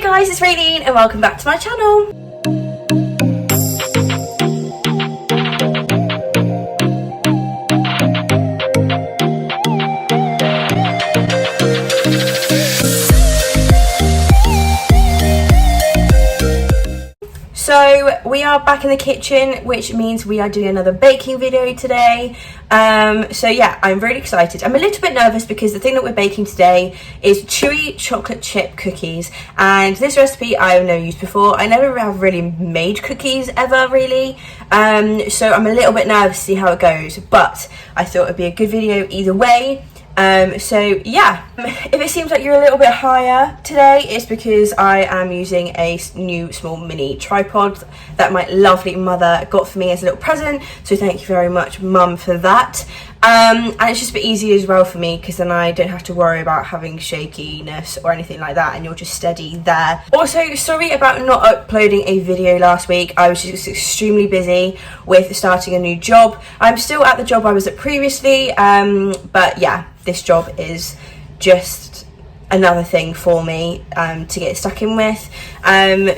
guys, it's Raylene and welcome back to my channel. So we are back in the kitchen, which means we are doing another baking video today. So yeah, I'm really excited. I'm a little bit nervous because the thing that we're baking today is Chewy chocolate chip cookies, and this recipe I've never used before. I never have really made cookies ever really, so I'm a little bit nervous to see how it goes, but I thought it'd be a good video either way. So yeah, if it seems like you're a little bit higher today, it's because I am using a new small mini tripod that my lovely mother got for me as a little present, so thank you very much, Mum, for that. And it's just a bit easier as well for me because then I don't have to worry about having shakiness or anything like that, and you're just steady there. Also, sorry about not uploading a video last week. I was just extremely busy with starting a new job. I'm still at the job I was at previously, but yeah, this job is just another thing for me to get stuck in with.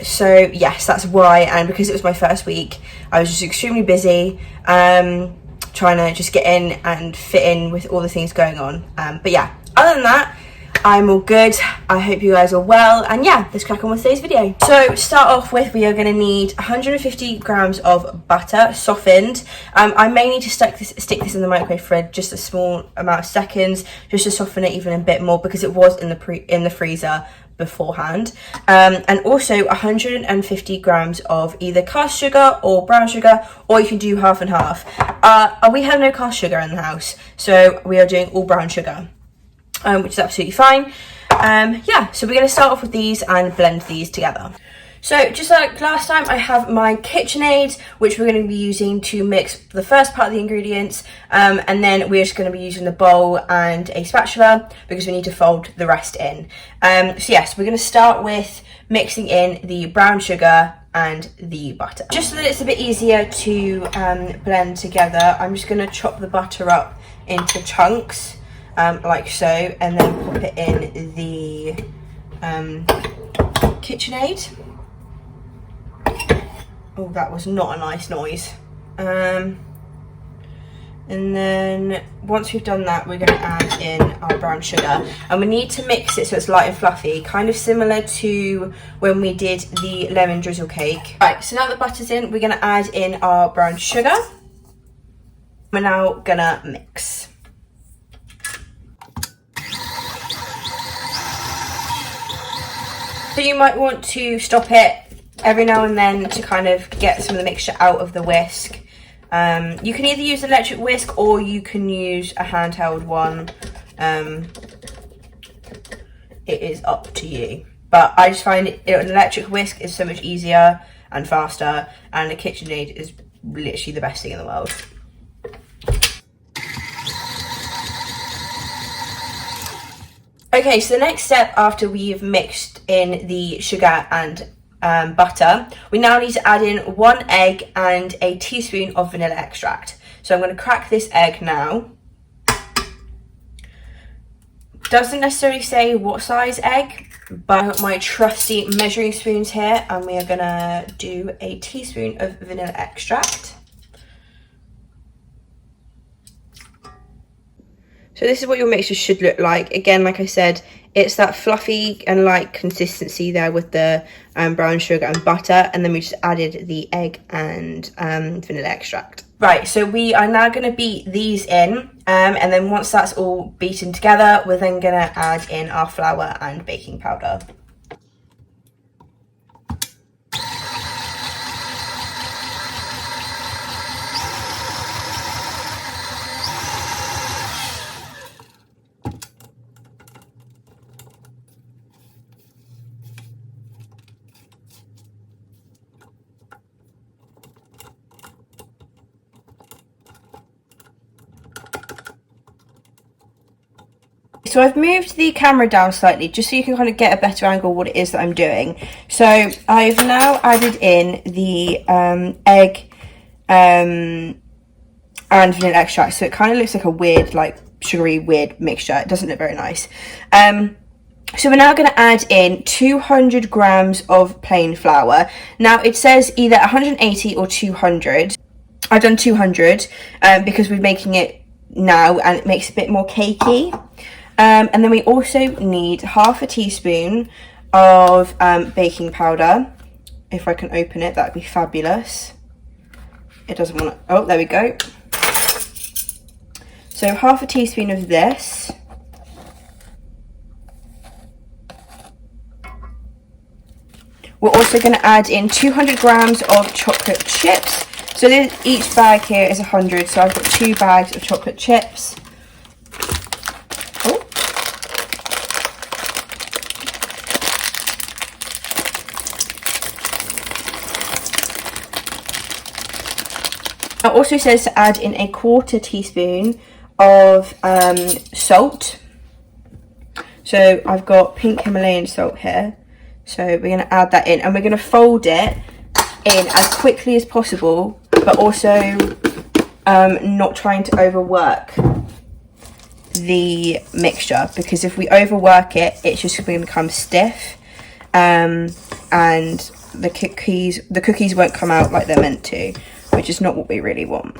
So yes, that's why, and because it was my first week, I was just extremely busy trying to just get in and fit in with all the things going on. But yeah, other than that, I'm all good. I hope you guys are well, and yeah, let's crack on with today's video. So to start off with, we are going to need 150 grams of butter, softened. I may need to stick this in the microwave for just a small amount of seconds, just to soften it even a bit more, because it was in the freezer beforehand. And also 150 grams of either cast sugar or brown sugar, or you can do half and half. We have no cast sugar in the house, so we are doing all brown sugar. Which is absolutely fine. Yeah, so we're going to start off with these and blend these together. So just like last time, I have my KitchenAid, which we're going to be using to mix the first part of the ingredients, and then we're just going to be using the bowl and a spatula because we need to fold the rest in. So yes, we're going to start with mixing in the brown sugar and the butter. Just so that it's a bit easier to blend together, I'm just going to chop the butter up into chunks. Like so, and then pop it in the KitchenAid. Oh, that was not a nice noise. And then once we've done that, we're going to add in our brown sugar, and we need to mix it so it's light and fluffy, kind of similar to when we did the lemon drizzle cake. Right, so now the butter's in, we're going to add in our brown sugar. We're now going to mix. So you might want to stop it every now and then to kind of get some of the mixture out of the whisk. You can either use an electric whisk or you can use a handheld one. It is up to you. But I just find an electric whisk is so much easier and faster, and a KitchenAid is literally the best thing in the world. Okay, so the next step after we've mixed in the sugar and butter, we now need to add in 1 egg and a teaspoon of vanilla extract. So I'm going to crack this egg now. Doesn't necessarily say what size egg, but I've got my trusty measuring spoons here, and we are going to do a teaspoon of vanilla extract. So this is what your mixture should look like. Again, like I said, it's that fluffy and light consistency there with the brown sugar and butter, and then we just added the egg and vanilla extract. Right, so we are now going to beat these in, and then once that's all beaten together, we're then going to add in our flour and baking powder. So I've moved the camera down slightly just so you can kind of get a better angle of what it is that I'm doing. So I've now added in the egg and vanilla extract, so it kind of looks like a weird, like sugary weird mixture. It doesn't look very nice. So we're now going to add in 200 grams of plain flour. Now it says either 180 or 200. I've done 200 because we're making it now and it makes it a bit more cakey. And then we also need half a teaspoon of baking powder. If I can open it, that'd be fabulous. It doesn't want to, oh, there we go. So half a teaspoon of this. We're also going to add in 200 grams of chocolate chips. So each bag here is 100, so I've got 2 bags of chocolate chips. Oh. It also says to add in a 1/4 teaspoon of salt. So I've got pink Himalayan salt here. So we're going to add that in and we're going to fold it in as quickly as possible, but also not trying to overwork the mixture, because if we overwork it, it's just going to become stiff and the cookies won't come out like they're meant to, which is not what we really want.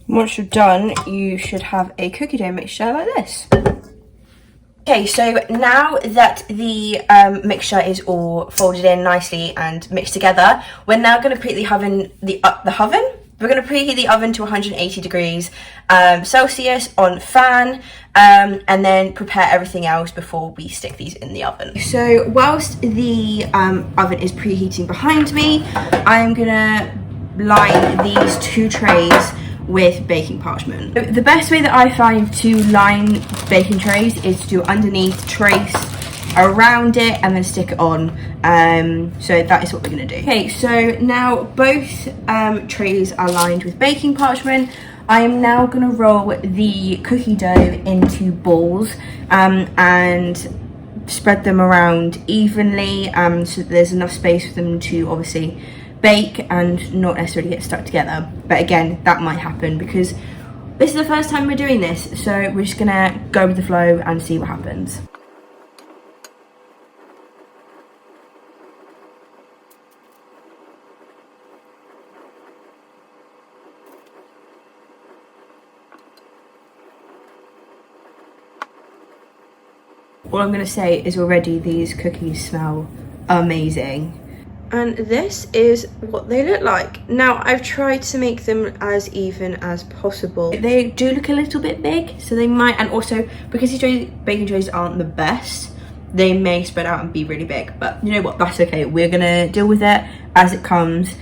Once you're done, you should have a cookie dough mixture like this. Okay, so now that the mixture is all folded in nicely and mixed together, we're now going to put the oven. We're going to preheat the oven to 180 degrees Celsius on fan, and then prepare everything else before we stick these in the oven. So whilst the oven is preheating behind me, I'm going to line these 2 trays with baking parchment. The best way that I find to line baking trays is to do underneath, trace around it, and then stick it on. So that is what we're going to do. Okay, so now both trays are lined with baking parchment. I am now going to roll the cookie dough into balls and spread them around evenly, so that there's enough space for them to obviously bake and not necessarily get stuck together. But again, that might happen because this is the first time we're doing this, so we're just gonna go with the flow and see what happens. All I'm gonna say is already these cookies smell amazing. And this is what they look like. Now, I've tried to make them as even as possible. They do look a little bit big, so they might, and also because these baking trays aren't the best, they may spread out and be really big, but you know what, that's okay. We're gonna deal with it as it comes.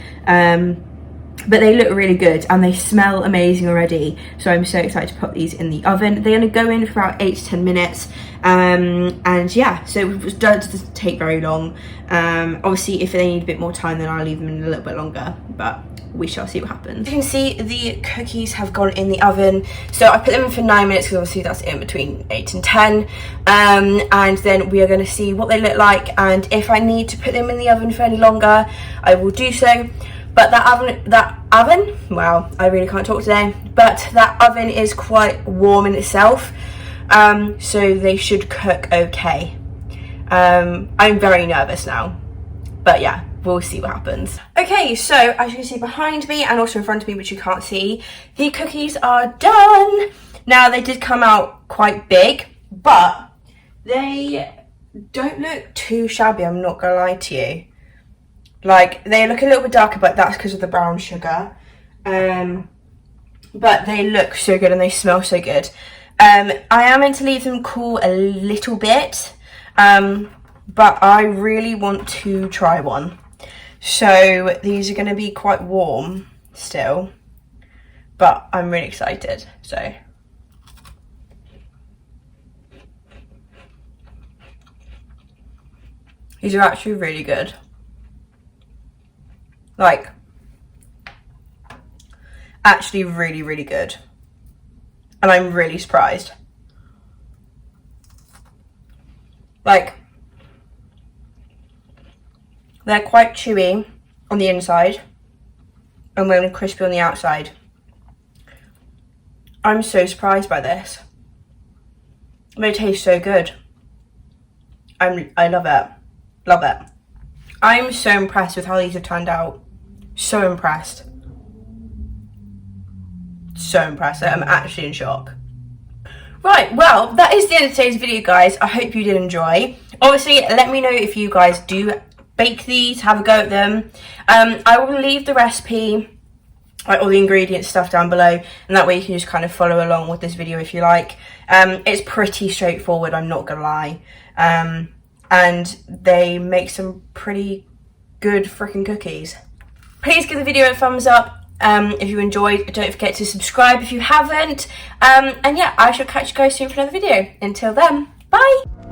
But they look really good and they smell amazing already, so I'm so excited to put these in the oven. They're going to go in for about 8 to 10 minutes, and yeah, so it doesn't take very long. Obviously if they need a bit more time, then I'll leave them in a little bit longer, but we shall see what happens. You can see the cookies have gone in the oven, so I put them in for 9 minutes because obviously that's in between 8 and 10, and then we are going to see what they look like, and if I need to put them in the oven for any longer, I will do so. But that oven, wow, I really can't talk today, but that oven is quite warm in itself, so they should cook okay. I'm very nervous now, but yeah, we'll see what happens. Okay, so as you can see behind me and also in front of me, which you can't see, the cookies are done. Now, they did come out quite big, but they don't look too shabby, I'm not gonna lie to you. Like, they look a little bit darker, but that's because of the brown sugar. But they look so good and they smell so good. I am meant to leave them cool a little bit, but I really want to try one. So these are going to be quite warm still, but I'm really excited. So these are actually really good. Like, actually really, really good. And I'm really surprised. Like, They're quite chewy on the inside and really crispy on the outside. I'm so surprised by this. They taste so good. I love it. Love it. I'm so impressed with how these have turned out. So impressed. So impressed. I'm actually in shock. Right, well, that is the end of today's video, guys. I hope you did enjoy. Obviously, let me know if you guys do bake these, have a go at them. I will leave the recipe, like all the ingredients stuff down below, and that way you can just kind of follow along with this video if you like. It's pretty straightforward, I'm not gonna lie. And they make some pretty good freaking cookies. Please give the video a thumbs up if you enjoyed. Don't forget to subscribe if you haven't. And yeah, I shall catch you guys soon for another video. Until then, bye!